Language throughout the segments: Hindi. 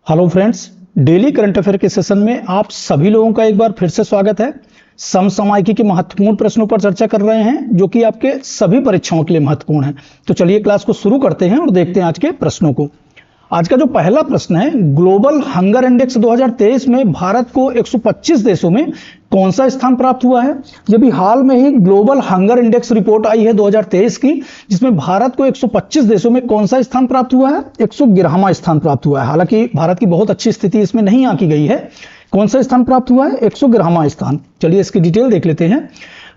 Hello friends, daily current affair के सेशन में आप सभी लोगों का एक बार फिर से स्वागत है। समसामयिकी के महत्वपूर्ण प्रश्नों पर चर्चा कर रहे हैं जो कि आपके सभी परीक्षाओं के लिए महत्वपूर्ण है। तो चलिए क्लास को शुरू करते हैं और देखते हैं आज के प्रश्नों को। आज का जो पहला प्रश्न है, ग्लोबल हंगर इंडेक्स 2023 में भारत को 125 देशों में कौन सा स्थान प्राप्त हुआ है। ये भी हाल में ही ग्लोबल हंगर इंडेक्स रिपोर्ट आई है 2023 की, जिसमें भारत को 125 देशों में कौन सा स्थान प्राप्त हुआ है, 111वां स्थान प्राप्त हुआ है। हालांकि भारत की बहुत अच्छी स्थिति इसमें नहीं आंकी गई है। कौन सा स्थान प्राप्त हुआ है, 111वां स्थान। चलिए इसकी डिटेल देख लेते हैं।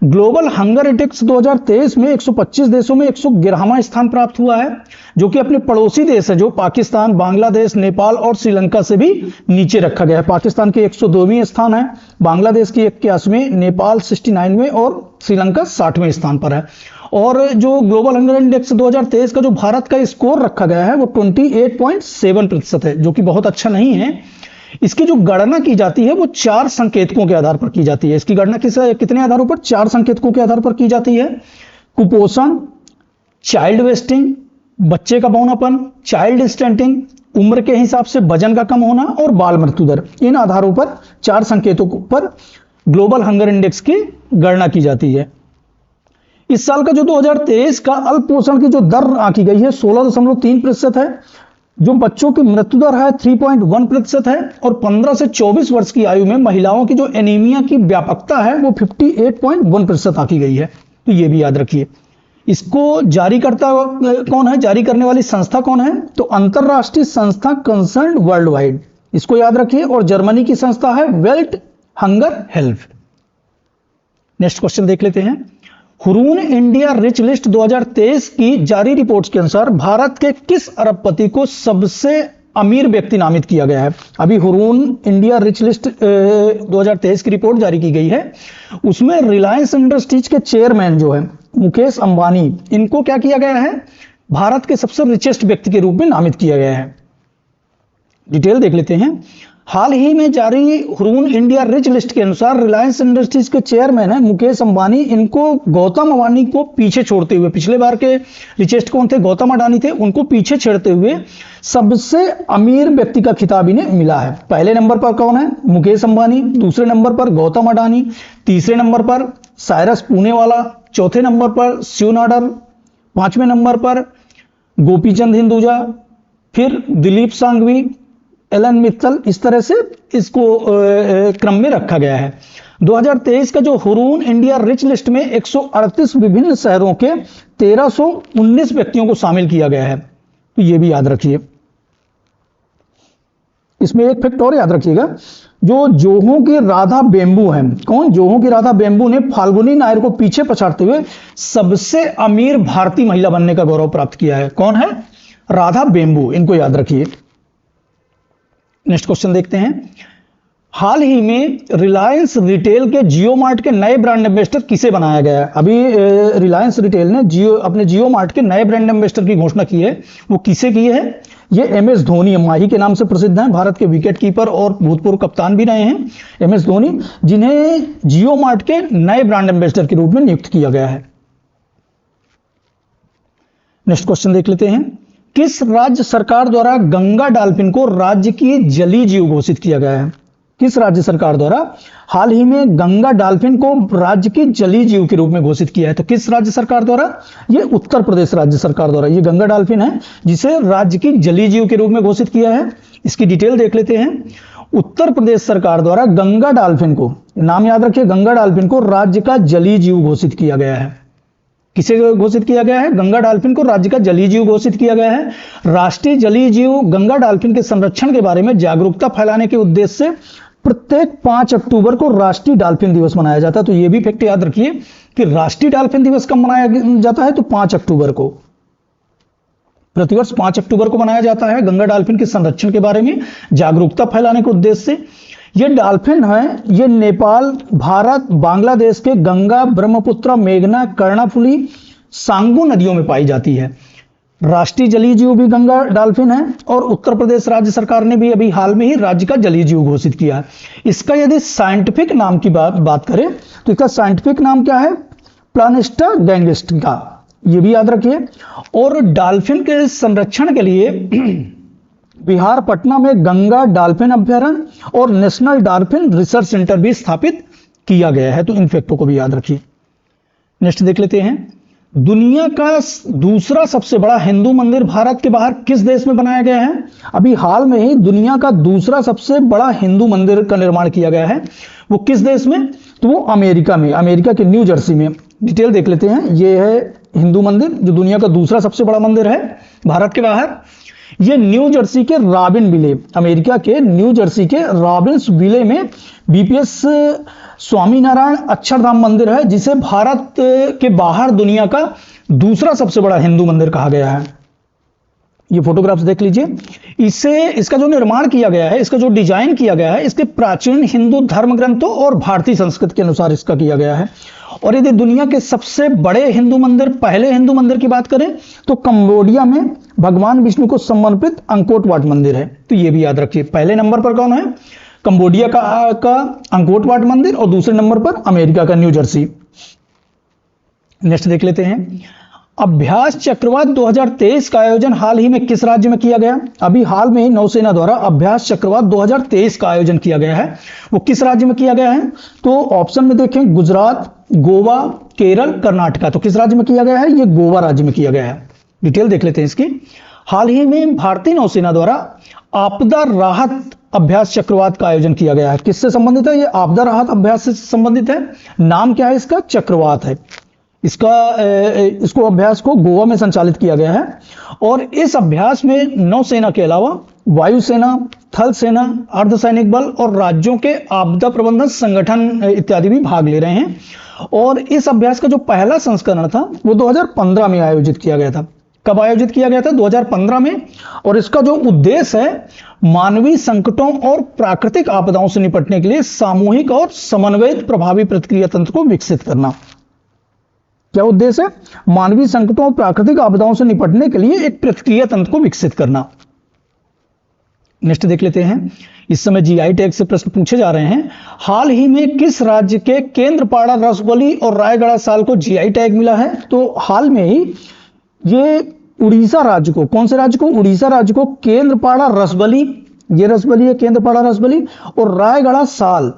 ग्लोबल हंगर इंडेक्स 2023 में 125 देशों में 111वां स्थान प्राप्त हुआ है, जो कि अपने पड़ोसी देश है जो पाकिस्तान, बांग्लादेश, नेपाल और श्रीलंका से भी नीचे रखा गया है। पाकिस्तान के 102वें स्थान है, बांग्लादेश की 81वें, नेपाल 69वें और श्रीलंका 60वें स्थान पर है। और जो ग्लोबल हंगर इंडेक्स 2023 का जो भारत का स्कोर रखा गया है वो 28.7% है, जो कि बहुत अच्छा नहीं है। इसकी जो गणना की जाती है वो 4 संकेतकों के आधार पर की जाती है। इसकी गणना कितने आधारों पर, 4 संकेतकों के आधार पर की जाती है। कुपोषण, चाइल्ड वेस्टिंग, बच्चे का बौनापन, चाइल्ड स्टंटिंग, उम्र के हिसाब से वजन का कम होना और बाल मृत्यु दर। इन आधारों पर 4 संकेतों पर ग्लोबल हंगर इंडेक्स की गणना की जाती है। इस साल का जो 2023 का अल्पपोषण की जो दर आंकी गई है 16.3% है। जो बच्चों की मृत्यु दर है 3.1% है। और 15 से 24 वर्ष की आयु में महिलाओं की जो एनीमिया की व्यापकता है वो 58.1% आंकी गई है। तो ये भी याद रखिए। इसको जारी करता कौन है, जारी करने वाली संस्था कौन है, तो अंतरराष्ट्रीय संस्था कंसर्न वर्ल्ड वाइड, इसको याद रखिए। और जर्मनी की संस्था है belt hunger help. Next question देख लेते हैं। हुरून इंडिया रिच लिस्ट 2023 की जारी रिपोर्ट्स के अनुसार भारत के किस अरबपति को सबसे अमीर व्यक्ति नामित किया गया है। अभी हुरून इंडिया रिच लिस्ट 2023 की रिपोर्ट जारी की गई है। उसमें रिलायंस इंडस्ट्रीज के चेयरमैन जो है मुकेश अंबानी, इनको क्या किया गया है, भारत के सबसे रिचेस्ट व्यक्ति के रूप में नामित किया गया है। डिटेल देख लेते हैं। हाल ही में जारी हुरून इंडिया रिच लिस्ट के अनुसार रिलायंस इंडस्ट्रीज के चेयरमैन है मुकेश अंबानी। इनको गौतम अडानी को पीछे छोड़ते हुए, पिछले बार के रिचेस्ट कौन थे, गौतम अडानी थे, उनको पीछे छेड़ते हुए सबसे अमीर व्यक्ति का खिताब इन्हें मिला है। पहले नंबर पर कौन है, मुकेश अंबानी, दूसरे नंबर पर गौतम अडानी, तीसरे नंबर पर साइरस पूनेवाला, चौथे नंबर पर शिव नाडर, 5वें नंबर पर गोपीचंद हिंदुजा, फिर दिलीप सांघवी, एलन मित्तल। इस तरह से इसको क्रम में रखा गया है। 2023 का जो हुरून इंडिया रिच लिस्ट में 138 विभिन्न शहरों के 1319 व्यक्तियों को शामिल किया गया है। तो ये भी याद रखिए। इसमें एक फैक्ट और याद रखिएगा, जो जोहों की राधा बेम्बू है, कौन, जोहों की राधा बेम्बू ने फाल्गुनी नायर को पीछे पछाड़ते हुए सबसे अमीर भारतीय महिला बनने का गौरव प्राप्त किया है। कौन है, राधा बेम्बू, इनको याद रखिए। नेक्स्ट क्वेश्चन देखते हैं। हाल ही में रिलायंस रिटेल के जियो मार्ट के नए ब्रांड एम्बेसडर किसे बनाया गया है। अभी रिलायंस रिटेल ने अपने जियो मार्ट के नए ब्रांड एम्बेसडर की घोषणा की है। वो किसे की है, ये MS धोनी, माही के नाम से प्रसिद्ध हैं, भारत के विकेट कीपर और भूतपूर्व कप्तान भी रहे हैं MS धोनी, जिन्हें जियो मार्ट के नए ब्रांड एम्बेसडर के रूप में नियुक्त किया गया है। नेक्स्ट क्वेश्चन देख लेते हैं। किस राज्य सरकार द्वारा गंगा डॉल्फिन को राज्य की जलीय जीव घोषित किया गया है। किस राज्य सरकार द्वारा हाल ही में गंगा डॉल्फिन को राज्य की जलीय जीव के रूप में घोषित किया है। तो किस राज्य सरकार द्वारा, ये उत्तर प्रदेश राज्य सरकार द्वारा ये गंगा डॉल्फिन है जिसे राज्य की जलीय जीव के रूप में घोषित किया है। इसकी डिटेल देख लेते हैं। उत्तर प्रदेश सरकार द्वारा गंगा डॉल्फिन को, नाम याद रखिए, गंगा डॉल्फिन को राज्य का जलीय जीव घोषित किया गया है। किसे घोषित किया गया है, गंगा डॉल्फिन को राज्य का जलीय जीव घोषित किया गया है। राष्ट्रीय जलीय जीव गंगा डॉल्फिन के संरक्षण के बारे में जागरूकता फैलाने के उद्देश्य से प्रत्येक 5 अक्टूबर को राष्ट्रीय डॉल्फिन दिवस मनाया जाता है। तो यह भी फैक्ट याद रखिए कि राष्ट्रीय डॉल्फिन दिवस कब मनाया जाता है, तो 5 अक्टूबर को, प्रतिवर्ष 5 अक्टूबर को मनाया जाता है। गंगा डॉल्फिन के संरक्षण के बारे में जागरूकता फैलाने के उद्देश्य से। ये डॉल्फिन है, ये नेपाल, भारत, बांग्लादेश के गंगा, ब्रह्मपुत्र, मेघना, कर्णाफुली, सांगू नदियों में पाई जाती है। राष्ट्रीय जलीय जीव भी गंगा डॉल्फिन है। और उत्तर प्रदेश राज्य सरकार ने भी अभी हाल में ही राज्य का जलीय जीव घोषित किया है। इसका यदि साइंटिफिक नाम की बात करें तो इसका साइंटिफिक नाम क्या है, प्लानिस्टा गैंगस्टिका, ये भी याद रखिए। और डॉल्फिन के संरक्षण के लिए बिहार पटना में गंगा डॉल्फिन अभ्यारण्य और नेशनल डॉल्फिन रिसर्च सेंटर भी स्थापित किया गया है। तो इन फैक्टों को भी याद रखिए। नेक्स्ट देख लेते हैं, दुनिया का दूसरा सबसे बड़ा हिंदू मंदिर भारत के बाहर किस देश में बनाया गया है? अभी हाल में ही दुनिया का दूसरा सबसे बड़ा हिंदू मंदिर का निर्माण किया गया है। वो किस देश में? तो वो अमेरिका में, अमेरिका के न्यू जर्सी में। डिटेल देख लेते हैं। ये है हिंदू मंदिर जो दुनिया का दूसरा सबसे बड़ा मंदिर है भारत के बाहर। ये न्यू जर्सी के रॉबिन विले, अमेरिका के न्यू जर्सी के रॉबिन्स विले में बीपीएस स्वामीनारायण अक्षरधाम मंदिर है, जिसे भारत के बाहर दुनिया का दूसरा सबसे बड़ा हिंदू मंदिर कहा गया है। ये फोटोग्राफ्स देख लीजिए। इसका जो निर्माण किया गया है, इसका जो डिजाइन किया गया है, इसके प्राचीन हिंदू धर्म ग्रंथों और भारतीय संस्कृति के अनुसार इसका किया गया है। और यदि दुनिया के सबसे बड़े हिंदू मंदिर, पहले हिंदू मंदिर की बात करें तो कंबोडिया में भगवान विष्णु को समर्पित अंकोट वाट मंदिर है। तो ये भी याद रखिए। पहले नंबर पर कौन है? कंबोडिया का अंकोट वाट मंदिर, और दूसरे नंबर पर अमेरिका का न्यू जर्सी। नेक्स्ट देख लेते हैं, अभ्यास चक्रवात 2023 का आयोजन हाल ही में किस राज्य में किया गया? अभी हाल में ही नौसेना द्वारा अभ्यास चक्रवात 2023 का आयोजन किया गया है। वो किस राज्य में किया गया है? तो ऑप्शन में देखें, गुजरात, गोवा, केरल, कर्नाटका। तो किस राज्य में किया गया है? ये गोवा राज्य में किया गया है। डिटेल देख लेते हैं इसकी। हाल ही में भारतीय नौसेना द्वारा आपदा राहत अभ्यास चक्रवात का आयोजन किया गया है। किससे संबंधित है? ये आपदा राहत अभ्यास से संबंधित है। नाम क्या है इसका? चक्रवात है। इसको अभ्यास को गोवा में संचालित किया गया है। और इस अभ्यास में नौसेना के अलावा वायुसेना, थल सेना, अर्धसैनिक बल और राज्यों के आपदा प्रबंधन संगठन इत्यादि भी भाग ले रहे हैं। और इस अभ्यास का जो पहला संस्करण था वो 2015 में आयोजित किया गया था। कब आयोजित किया गया था? 2015 में। और इसका जो उद्देश्य है, मानवीय संकटों और प्राकृतिक आपदाओं से निपटने के लिए सामूहिक और समन्वयित प्रभावी प्रतिक्रिया तंत्र को विकसित करना। क्या उद्देश्य है? मानवीय संकटों और प्राकृतिक आपदाओं से निपटने के लिए एक प्रतिक्रिया तंत्र को विकसित करना। नेक्स्ट देख लेते हैं। इस समय जीआई टैग से प्रश्न पूछे जा रहे हैं। हाल ही में किस राज्य के केंद्रपाड़ा, रसबली और रायगढ़ साल को जीआई टैग मिला है? तो हाल में ही ये उड़ीसा राज्य को, कौन से राज्य को? उड़ीसा राज्य को केंद्रपाड़ा रसबली, ये रसबली है, केंद्रपाड़ा रसबली, और रायगढ़ साल,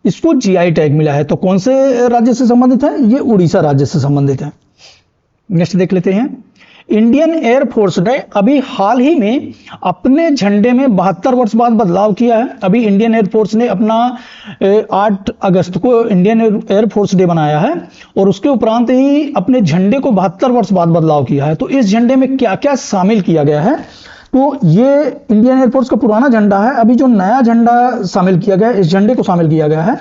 इसको जीआई टैग मिला है। तो कौन से राज्य से संबंधित है? ये उड़ीसा राज्य से संबंधित है। नेक्स्ट देख लेते हैं। इंडियन एयरफोर्स ने अभी हाल ही में अपने झंडे में 72 वर्ष बाद बदलाव किया है। अभी इंडियन एयरफोर्स ने अपना 8 अगस्त को इंडियन एयरफोर्स डे मनाया है, और उसके उपरांत ही अपने झंडे को 72 वर्ष बाद बदलाव किया है। तो इस झंडे में क्या क्या शामिल किया गया है? तो ये इंडियन एयरफोर्स का पुराना झंडा है। अभी जो नया झंडा शामिल किया गया है, इस झंडे को शामिल किया गया है,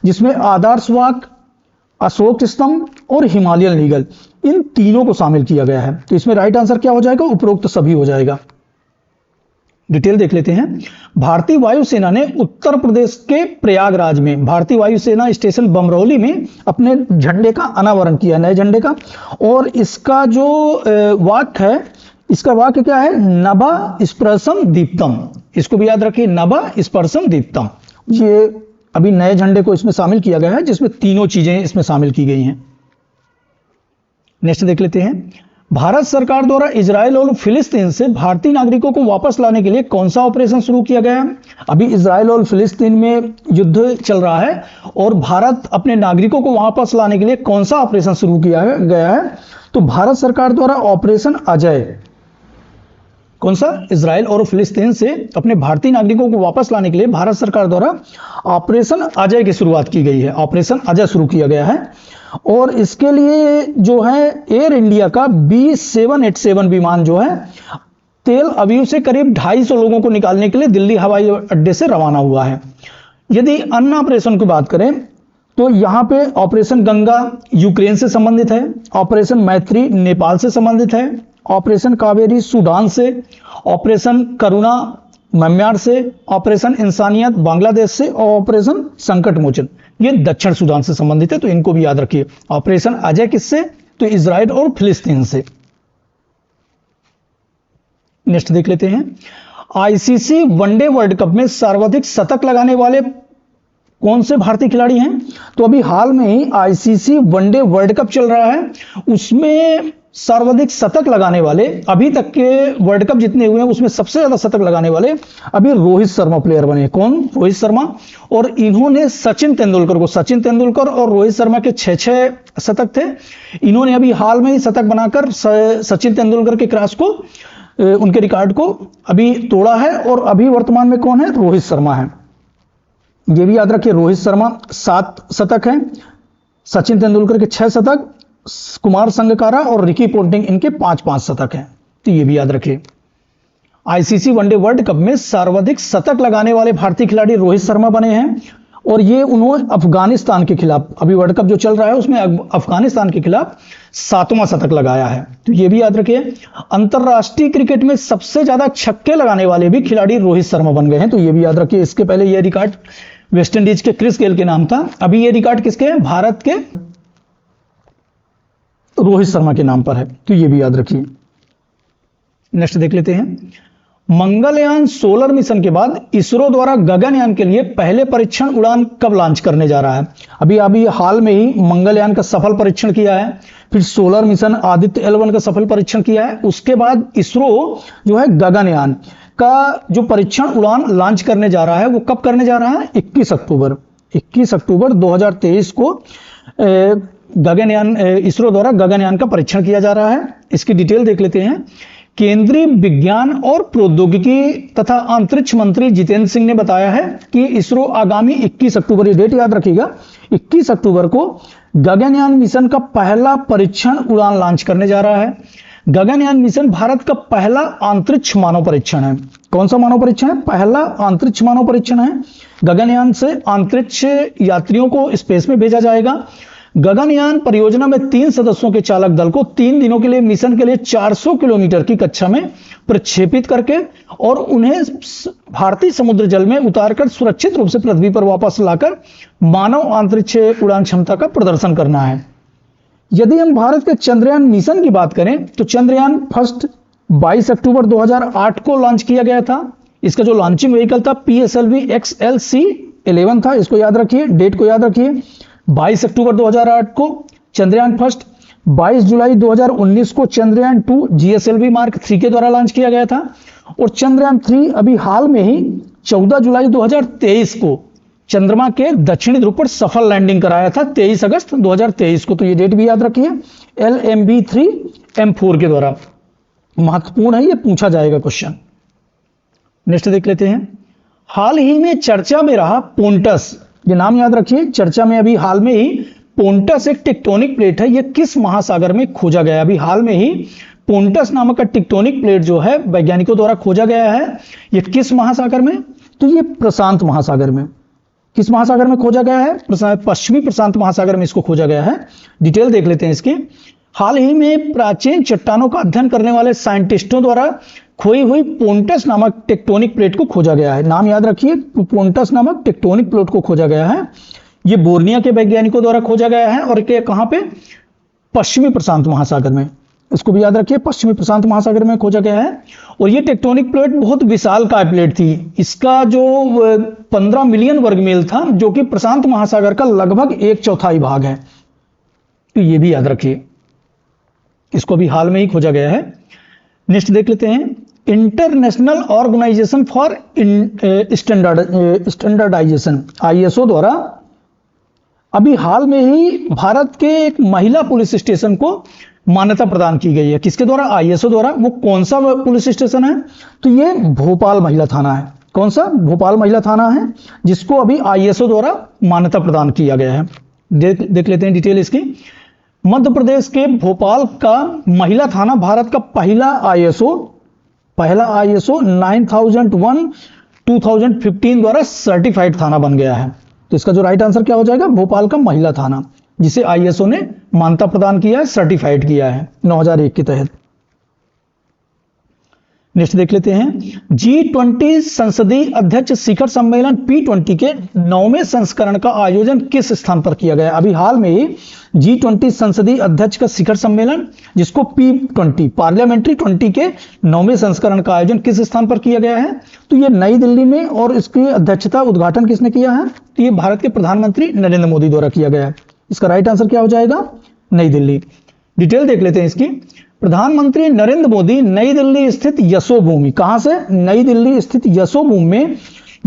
जिसमें आदर्श वाक, अशोक स्तंभ और हिमालयन ईगल, इन तीनों को शामिल किया गया है। तो इसमें राइट आंसर क्या हो जाएगा? उपरोक्त सभी हो जाएगा। डिटेल देख लेते हैं। भारतीय वायुसेना ने उत्तर प्रदेश के प्रयागराज में भारतीय वायुसेना स्टेशन बमरौली में अपने झंडे का अनावरण किया, नए झंडे का। और इसका जो वाक्य है, इसका वाक्य क्या है? नभा स्पर्शम दीप्तम। इसको भी याद रखिए, नभा स्पर्शम दीप्तम। ये अभी नए झंडे को इसमें शामिल किया गया है, जिसमें तीनों चीजें इसमें शामिल की गई हैं। नेक्स्ट देख लेते हैं। भारत सरकार द्वारा इजराइल और फिलिस्तीन से भारतीय नागरिकों को वापस लाने के लिए कौन सा ऑपरेशन शुरू किया गया है? अभी इजराइल और फिलिस्तीन में युद्ध चल रहा है, और भारत अपने नागरिकों को वापस लाने के लिए कौन सा ऑपरेशन शुरू किया गया है? तो भारत सरकार द्वारा ऑपरेशन अजय। कौन सा? इजराइल और फिलिस्तीन से अपने भारतीय नागरिकों को वापस लाने के लिए भारत सरकार द्वारा ऑपरेशन अजय की शुरुआत की गई है। ऑपरेशन अजय शुरू किया गया है, और इसके लिए जो है एयर इंडिया का B787 विमान जो है तेल अवीव से करीब 250 लोगों को निकालने के लिए दिल्ली हवाई अड्डे से रवाना हुआ है। यदि अन्य ऑपरेशन की बात करें तो यहां पे ऑपरेशन गंगा यूक्रेन से संबंधित है, ऑपरेशन मैत्री नेपाल से संबंधित है, ऑपरेशन कावेरी सूडान से, ऑपरेशन करुणा म्यांमार से, ऑपरेशन इंसानियत बांग्लादेश से, और ऑपरेशन संकट मोचन ये दक्षिण सूडान से संबंधित है। तो इनको भी याद रखिए। ऑपरेशन अजय किससे? तो इजराइल और फिलिस्तीन से। नेक्स्ट देख लेते हैं। आईसीसी वनडे वर्ल्ड कप में सर्वाधिक शतक लगाने वाले कौन से भारतीय खिलाड़ी हैं? तो अभी हाल में ही आईसीसी वनडे वर्ल्ड कप चल रहा है, उसमें सर्वाधिक शतक लगाने वाले, अभी तक के वर्ल्ड कप जितने हुए हैं उसमें सबसे ज्यादा शतक लगाने वाले अभी रोहित शर्मा प्लेयर बने। कौन? रोहित शर्मा। और इन्होंने सचिन तेंदुलकर को, सचिन तेंदुलकर और रोहित शर्मा के 6-6 शतक थे, इन्होंने अभी हाल में ही शतक बनाकर सचिन तेंदुलकर के क्रॉस को, उनके रिकॉर्ड को अभी तोड़ा है। और अभी वर्तमान में कौन है? रोहित शर्मा है। ये भी याद रखिए, रोहित शर्मा 7 शतक हैं, सचिन तेंदुलकर के 6 शतक, कुमार संगकारा और रिकी पोंटिंग इनके 5-5 शतक हैं। तो ये भी याद रखिए। आईसीसी वनडे वर्ल्ड कप में सर्वाधिक शतक लगाने वाले भारतीय खिलाड़ी रोहित शर्मा बने हैं और ये उन्होंने अफगानिस्तान के खिलाफ, अभी वर्ल्ड कप जो चल रहा है उसमें अफगानिस्तान के खिलाफ 7वां शतक लगाया है। तो ये भी याद रखिए। अंतरराष्ट्रीय क्रिकेट में सबसे ज्यादा छक्के लगाने वाले भी खिलाड़ी रोहित शर्मा बन गए हैं। तो ये भी याद रखिए। इसके पहले यह रिकॉर्ड वेस्ट इंडीज के क्रिस गेल के नाम था, अभी ये रिकॉर्ड किसके है? भारत के रोहित शर्मा के नाम पर है। तो ये भी याद रखिए। नेक्स्ट देख लेते हैं। मंगलयान सोलर मिशन के बाद इसरो द्वारा गगनयान के लिए पहले परीक्षण उड़ान कब लॉन्च करने जा रहा है? अभी हाल में ही मंगलयान का सफल परीक्षण किया है, फिर सोलर मिशन आदित्य L1 का सफल परीक्षण किया है, उसके बाद इसरो जो है गगनयान का जो परीक्षण उड़ान लॉन्च करने जा रहा है वो कब करने जा रहा है? 21 अक्टूबर 2023 को गगनयान, इसरो द्वारा गगनयान का परीक्षण किया जा रहा है। इसकी डिटेल देख लेते हैं। केंद्रीय विज्ञान और प्रौद्योगिकी तथा अंतरिक्ष मंत्री जितेंद्र सिंह ने बताया है कि इसरो आगामी 21 अक्टूबर, ये डेट याद रखिएगा, 21 अक्टूबर को गगनयान मिशन का पहला परीक्षण उड़ान लॉन्च करने जा रहा है। गगनयान मिशन भारत का पहला अंतरिक्ष मानव परीक्षण है। कौन सा मानव परीक्षण है? पहला अंतरिक्ष मानव परीक्षण है। गगनयान से अंतरिक्ष यात्रियों को स्पेस में भेजा जाएगा। गगनयान परियोजना में 3 सदस्यों के चालक दल को 3 दिनों के लिए मिशन के लिए 400 किलोमीटर की कक्षा में प्रक्षेपित करके और उन्हें भारतीय समुद्र जल में उतारकर सुरक्षित रूप से पृथ्वी पर वापस लाकर मानव अंतरिक्ष उड़ान क्षमता का प्रदर्शन करना है। यदि हम भारत के चंद्रयान मिशन की बात करें तो चंद्रयान फर्स्ट 22 अक्टूबर 2008 को लॉन्च किया गया था। इसका जो लॉन्चिंग व्हीकल था PSLV XLC-11 था। इसको याद रखिए, डेट को याद रखिए। 22 अक्टूबर 2008 को चंद्रयान फर्स्ट, 22 जुलाई 2019 को चंद्रयान 2 GSLV Mark 3 के द्वारा लॉन्च किया गया था और चंद्रयान 3 अभी हाल में ही 14 जुलाई 2023 को चंद्रमा के दक्षिणी ध्रुव पर सफल लैंडिंग कराया था, 23 अगस्त 2023 को। तो ये डेट भी याद रखिए। LMB-3M4 के द्वारा, महत्वपूर्ण है, ये पूछा जाएगा क्वेश्चन। नेक्स्ट देख लेते हैं। हाल ही में चर्चा में रहा पोंटस, ये नाम याद रखिए, चर्चा में अभी हाल में ही पोंटस एक टेक्टोनिक प्लेट है, ये किस महासागर में खोजा गया? अभी हाल में ही पोंटस नामक का टेक्टोनिक प्लेट जो है वैज्ञानिकों द्वारा खोजा गया है। ये किस महासागर में? तो ये प्रशांत महासागर में। किस महासागर में खोजा गया है? पश्चिमी प्रशांत महासागर में इसको खोजा गया है। डिटेल देख लेते हैं इसकी। हाल ही में प्राचीन चट्टानों का अध्ययन करने वाले साइंटिस्टों द्वारा खोई हुई पोंटस नामक टेक्टोनिक प्लेट को खोजा गया है। नाम याद रखिए, पोंटस नामक टेक्टोनिक प्लेट को खोजा गया है। ये बोर्निया के वैज्ञानिकों द्वारा खोजा गया है और कहां पे? पश्चिमी प्रशांत महासागर में। इसको भी याद रखिए, पश्चिमी प्रशांत महासागर में खोजा गया है। और ये टेक्टोनिक प्लेट बहुत विशालकाय प्लेट थी। इसका जो 15 मिलियन वर्ग मील था, जो कि प्रशांत महासागर का लगभग 1/4 भाग है। तो ये भी याद रखिए, इसको भी हाल में ही खोजा गया है। नेक्स्ट देख लेते हैं। International organization for standardization ISO द्वारा अभी हाल में ही भारत के एक महिला पुलिस स्टेशन को मान्यता प्रदान की गई है। किसके द्वारा? ISO द्वारा। वो कौन सा पुलिस स्टेशन है? तो ये भोपाल महिला थाना है। कौन सा? भोपाल महिला थाना है, जिसको अभी ISO द्वारा मान्यता प्रदान किया गया है। देख लेते हैं डिटेल इसकी। मध्य प्रदेश के भोपाल का महिला थाना भारत का पहला ISO 9001/2015 द्वारा सर्टिफाइड थाना बन गया है। तो इसका जो राइट आंसर क्या हो जाएगा? भोपाल का महिला थाना, जिसे ISO ने मान्यता प्रदान किया है, सर्टिफाइड किया है 9001 के तहत। नेक्स्ट देख लेते हैं। G20 संसदीय अध्यक्ष शिखर सम्मेलन P20 के 9वें संस्करण का आयोजन किस स्थान पर किया गया? अभी हाल में ही G20 संसदीय अध्यक्ष का शिखर सम्मेलन, जिसको P20 पार्लियामेंट्री 20 के 9वें संस्करण का आयोजन किस स्थान पर किया गया है? तो ये नई दिल्ली में, और इसकी अध्यक्षता उद्घाटन किसने किया है? तो ये भारत के प्रधानमंत्री नरेंद्र मोदी द्वारा किया गया है। इसका राइट आंसर क्या हो जाएगा? नई दिल्ली। डिटेल देख लेते हैं इसकी। प्रधानमंत्री नरेंद्र मोदी नई दिल्ली स्थित यशोभूमि, कहां से? नई दिल्ली स्थित यशोभूमि में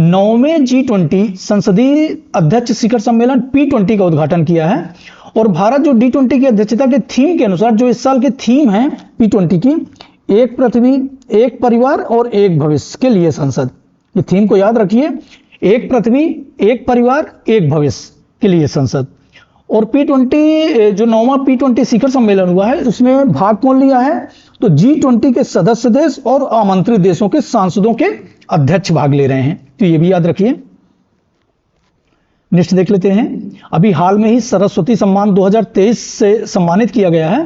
9वें G20 संसदीय अध्यक्ष शिखर सम्मेलन P20 का उद्घाटन किया है। और भारत जो D20 की अध्यक्षता के थीम के अनुसार, जो इस साल के थीम है P20 की, एक पृथ्वी, एक परिवार और एक भविष्य के लिए संसद। ये थीम को याद रखिए, एक पृथ्वी, एक परिवार, एक भविष्य के लिए संसद। और P20 जो 9वां P20 शिखर सम्मेलन हुआ है, उसमें भाग कौन लिया है? तो G20 के सदस्य देश और आमंत्रित देशों के सांसदों के अध्यक्ष भाग ले रहे हैं, तो ये भी याद रखिए। नेक्स्ट देख लेते हैं। अभी हाल में ही सरस्वती सम्मान 2023 से सम्मानित किया गया है।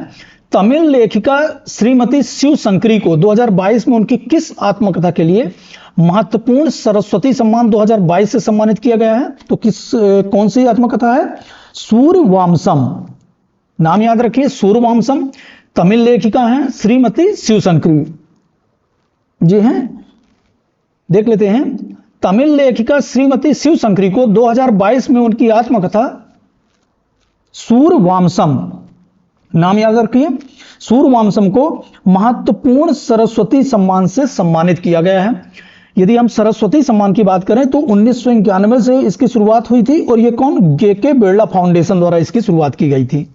तमिल लेखिका श्रीमती शिवशंकरी को 2022 में उनकी किस आत्मकथा के लिए महत्वपूर्ण सरस्वती सम्मान 2022 से सम्मानित किया गया है? तो कौन सी आत्मकथा है? सूर्यवंशम। नाम याद रखिए, सूर्यवंशम। तमिल लेखिका हैं श्रीमती शिवशंकरी जी हैं, देख लेते हैं। तमिल लेखिका श्रीमती शिवशंकरी को 2022 में उनकी आत्मकथा सूर्यवंशम, नाम याद रखिए, सूर्यवंशम को महत्वपूर्ण सरस्वती सम्मान से सम्मानित किया गया है। यदि हम सरस्वती सम्मान की बात करें तो 1991 से इसकी शुरुआत हुई थी, और ये कौन? के बिरला फाउंडेशन द्वारा इसकी शुरुआत की गई थी।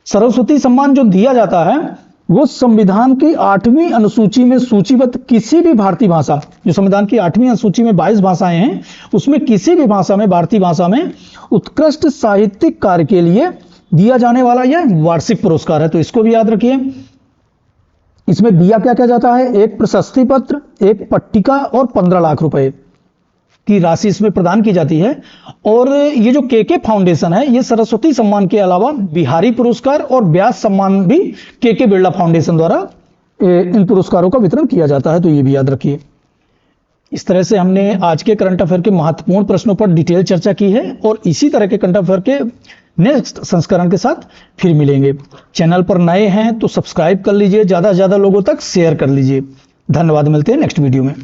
सरस्वती सम्मान जो दिया जाता है वो संविधान की 8वीं अनुसूची में सूचीबद्ध किसी भी भारतीय भाषा, जो संविधान की 8वीं अनुसूची में 22 भाषाएं हैं, उसमें किसी भी भाषा में, भारतीय भाषा में उत्कृष्ट साहित्यिक कार्य के लिए दिया जाने वाला यह वार्षिक पुरस्कार है। तो इसको भी याद रखिए। इसमें दिया क्या क्या जाता है? एक प्रशस्ति पत्र, एक पट्टिका और 15 लाख रुपए की राशि इसमें प्रदान की जाती है। और ये जो के फाउंडेशन है, ये सरस्वती सम्मान के अलावा बिहारी पुरस्कार और व्यास सम्मान भी के बिरला फाउंडेशन द्वारा इन पुरस्कारों का वितरण किया जाता है, तो ये भी याद रखिए। इस तरह से हमने आज के करंट अफेयर के महत्वपूर्ण प्रश्नों पर डिटेल चर्चा की है, और इसी तरह के करंट अफेयर के नेक्स्ट संस्करण के साथ फिर मिलेंगे। चैनल पर नए हैं तो सब्सक्राइब कर लीजिए, ज्यादा से ज्यादा लोगों तक शेयर कर लीजिए। धन्यवाद, मिलते हैं नेक्स्ट वीडियो में।